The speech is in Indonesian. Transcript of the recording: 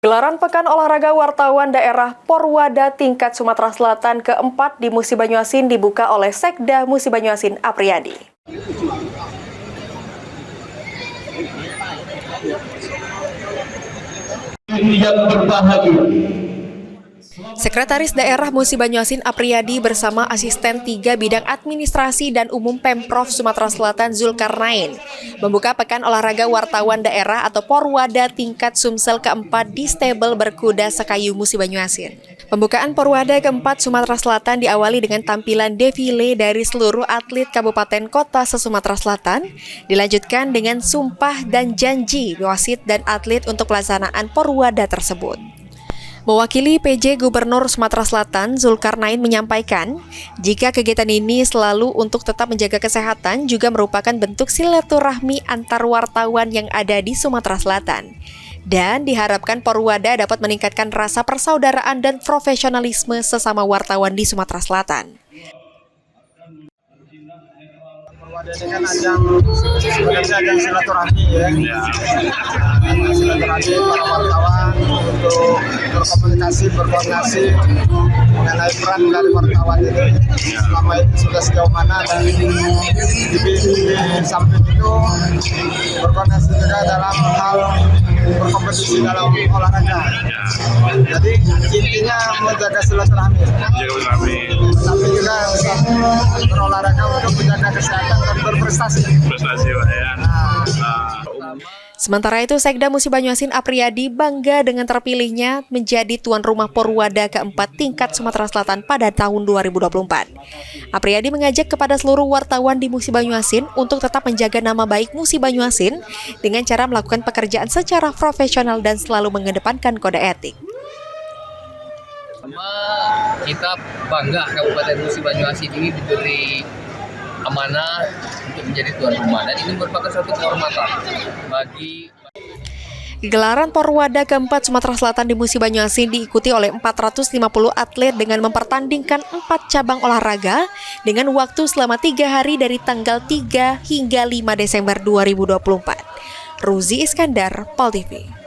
Gelaran Pekan Olahraga Wartawan Daerah Porwada tingkat Sumatera Selatan keempat di Musi Banyuasin dibuka oleh Sekda Musi Banyuasin Apriyadi. Yang berbahagia. Sekretaris Daerah Musi Banyuasin Apriyadi bersama Asisten 3 Bidang Administrasi dan Umum Pemprov Sumatera Selatan Zulkarnain membuka Pekan Olahraga Wartawan Daerah atau Porwada tingkat Sumsel keempat di Stable Berkuda Sekayu Musi Banyuasin. Pembukaan Porwada keempat Sumatera Selatan diawali dengan tampilan defile dari seluruh atlet kabupaten kota se-Sumatera Selatan, dilanjutkan dengan sumpah dan janji wasit dan atlet untuk pelaksanaan Porwada tersebut. Mewakili PJ Gubernur Sumatera Selatan, Zulkarnain menyampaikan, jika kegiatan ini selalu untuk tetap menjaga kesehatan juga merupakan bentuk silaturahmi antar wartawan yang ada di Sumatera Selatan. Dan diharapkan Porwada dapat meningkatkan rasa persaudaraan dan profesionalisme sesama wartawan di Sumatera Selatan. Porwada ini kan ajang silaturahmi ya. Silaturahmi para wartawan untuk berkomunikasi, berkoordinasi mengenai peran dari wartawan ini selama ini sudah sejauh mana, dan di samping itu berkoordinasi juga dalam hal berkompetisi dalam olahraga. Jadi intinya menjaga silaturahmi, tapi juga berolahraga untuk menjaga kesehatan dan berprestasi. Sementara itu, Sekda Musi Banyuasin Apriyadi bangga dengan terpilihnya menjadi tuan rumah Porwada keempat tingkat Sumatera Selatan pada tahun 2024. Apriyadi mengajak kepada seluruh wartawan di Musi Banyuasin untuk tetap menjaga nama baik Musi Banyuasin dengan cara melakukan pekerjaan secara profesional dan selalu mengedepankan kode etik. Kita bangga Kabupaten Musi Banyuasin ini diberi amanah untuk menjadi tuan rumah, dan ini merupakan suatu kehormatan bagi. Gelaran Porwada keempat Sumatera Selatan di Musi Banyuasin diikuti oleh 450 atlet dengan mempertandingkan 4 cabang olahraga dengan waktu selama 3 hari dari tanggal 3 hingga 5 Desember 2024. Ruzi Iskandar, Pol TV.